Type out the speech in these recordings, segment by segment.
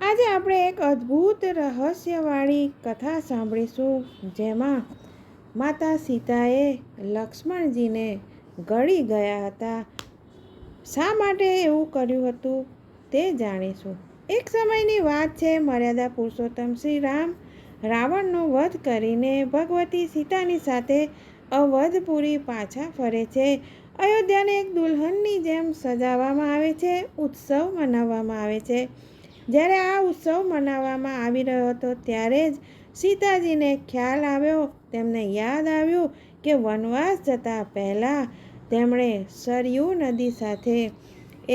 આજે આપણે એક અદ્ભુત રહસ્યવાળી કથા સાંભળીશું, જેમાં માતા સીતાએ લક્ષ્મણજીને ગળી ગયા હતા. શા માટે એવું કર્યું હતું તે જાણીશું. એક સમયની વાત છે. મર્યાદા પુરુષોત્તમ શ્રી રામ રાવણનો વધ કરીને ભગવતી સીતાની સાથે અવધપુરી પાછા ફરે છે. અયોધ્યાને એક દુલ્હનની જેમ સજાવવામાં આવે છે, ઉત્સવ મનાવવામાં આવે છે. જ્યારે આ ઉત્સવ મનાવવામાં આવી રહ્યો હતો ત્યારે જ સીતાજીને ખ્યાલ આવ્યો, તેમને યાદ આવ્યું કે વનવાસ જતાં પહેલાં તેમણે સરયૂ નદી સાથે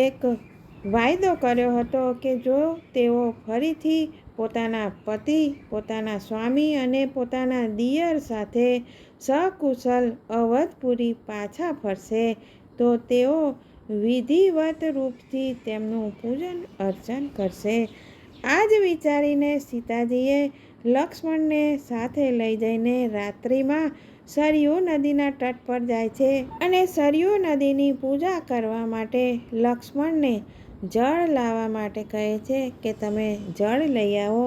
એક વાયદો કર્યો હતો કે જો તેઓ ફરીથી પોતાના પતિ, પોતાના સ્વામી અને પોતાના દિયર સાથે સકુશલ અવધપુરી પાછા ફરશે તો તેઓ વિધિવત રૂપથી તેમનું પૂજન અર્ચન કરશે. આ જ વિચારીને સીતાજીએ લક્ષ્મણને સાથે લઈ જઈને રાત્રિમાં સરયૂ નદીના તટ પર જાય છે અને સરયૂ નદીની પૂજા કરવા માટે લક્ષ્મણને જળ લાવવા માટે કહે છે કે તમે જળ લઈ આવો.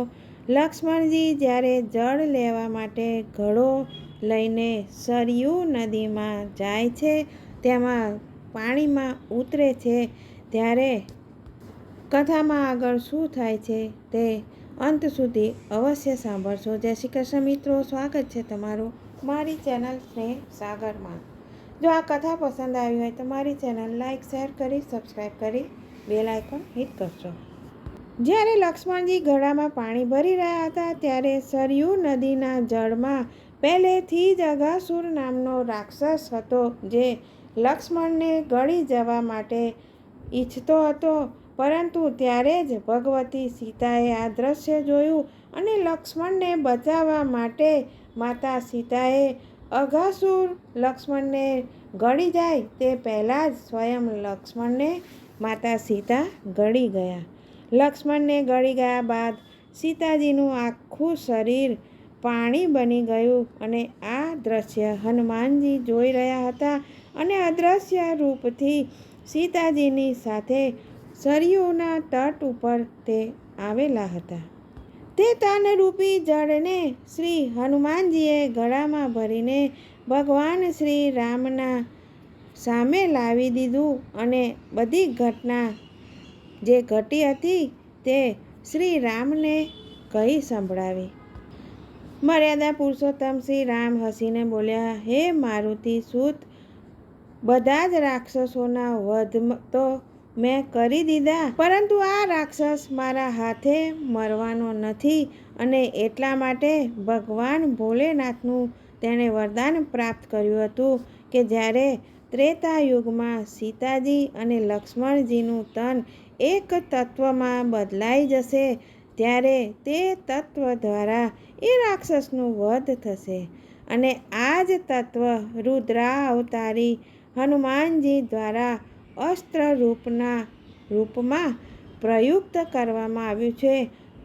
લક્ષ્મણજી જ્યારે જળ લેવા માટે ઘડો લઈને સરયૂ નદીમાં જાય છે, તેમાં પાણીમાં ઉતરે છે, ત્યારે કથામાં આગળ શું થાય છે તે અંત સુધી અવશ્ય સાંભળશો. જય શ્રી કૃષ્ણ મિત્રો, સ્વાગત છે તમારું મારી ચેનલ સ્નેહ સાગરમાં. જો આ કથા પસંદ આવી હોય તો મારી ચેનલ લાઈક, શેર કરી, સબસ્ક્રાઈબ કરી બેલ આઇકોન હિટ કરશો. જ્યારે લક્ષ્મણજી ઘડામાં પાણી ભરી રહ્યા હતા ત્યારે સરયૂ નદીના જળમાં પહેલેથી જ અઘાસુર નામનો રાક્ષસ હતો, જે લક્ષ્મણને ગળી જવા માટે ઈચ્છતો હતો. પરંતુ ત્યારે જ ભગવતી સીતાએ આ દ્રશ્ય જોયું અને લક્ષ્મણને બચાવવા માટે માતા સીતાએ અઘાસુર લક્ષ્મણને ગળી જાય તે પહેલાં જ સ્વયં લક્ષ્મણને માતા સીતા ગળી ગયા. લક્ષ્મણને ગળી ગયા બાદ સીતાજીનું આખું શરીર પાણી બની ગયું અને આ દ્રશ્ય હનુમાનજી જોઈ રહ્યા હતા અને અદૃશ્ય રૂપથી સીતાજીની સાથે સરયૂના તટ ઉપર તે આવેલા હતા. તે તનરૂપી જળને શ્રી હનુમાનજીએ ગળામાં ભરીને ભગવાન શ્રી રામના સામે લાવી દીધું અને બધી ઘટના જે ઘટી હતી તે શ્રી રામને કહી સંભળાવી. મર્યાદા પુરુષોત્તમ શ્રી રામ હસીને બોલ્યા, હે મારુતિ સૂત, બધા જ રાક્ષસોના વધ તો મેં કરી દીધા, પરંતુ આ રાક્ષસ મારા હાથે મરવાનો નથી અને એટલા માટે ભગવાન ભોલેનાથનું તેણે વરદાન પ્રાપ્ત કર્યું હતું કે જ્યારે ત્રેતા યુગમાં સીતાજી અને લક્ષ્મણજીનું તન એક તત્વમાં બદલાઈ જશે ત્યારે તે તત્વ દ્વારા એ રાક્ષસનું વધ થશે અને આ જ તત્વ રુદ્રાવતારી હનુમાનજી દ્વારા અસ્ત્ર રૂપમાં પ્રયુક્ત કરવામાં આવ્યું છે.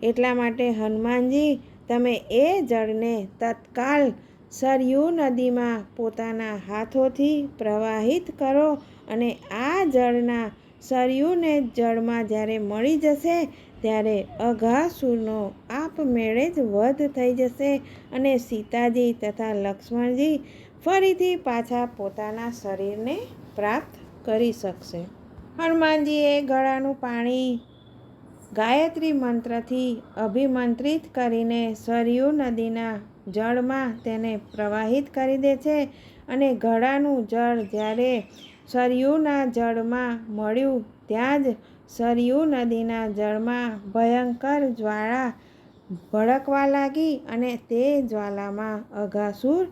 એટલા માટે હનુમાનજી, તમે એ જળને તત્કાલ સરયૂ નદીમાં પોતાના હાથોથી પ્રવાહિત કરો અને આ જળના સરયૂને જળમાં જ્યારે મળી જશે ત્યારે અઘાસુરનો આપમેળે જ વધ થઈ જશે અને સીતાજી તથા લક્ષ્મણજી ફરીથી પાછા પોતાના શરીરને પ્રાપ્ત કરી શકશે. હનુમાનજીએ ગળાનું પાણી ગાયત્રી મંત્રથી અભિમંત્રિત કરીને સરયૂ નદીના જળમાં તેને પ્રવાહિત કરી દે છે અને ઘડાનું જળ જ્યારે સરયૂના જળમાં મળ્યું ત્યાં જ સરયૂ નદીના જળમાં ભયંકર જ્વાળા ભડકવા લાગી અને તે જ્વાલામાં અઘાસુર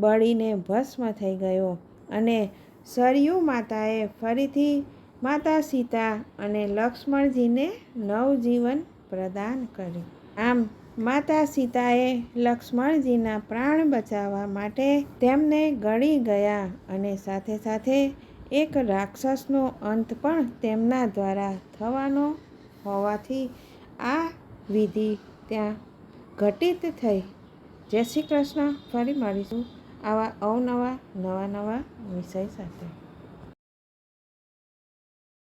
બળીને ભસ્મ થઈ ગયો અને સરયૂ માતાએ ફરીથી માતા સીતા અને લક્ષ્મણજીને નવજીવન પ્રદાન કર્યું. આમ માતા સીતાએ લક્ષ્મણજીના પ્રાણ બચાવવા માટે તેમને ગળી ગયા અને સાથે સાથે એક રાક્ષસનો અંત પણ તેમના દ્વારા થવાનો હોવાથી આ વિધિ ત્યાં ઘટિત થઈ. જય શ્રી કૃષ્ણ. ફરી મળીશું આવા અવનવા નવા વિષય સાથે.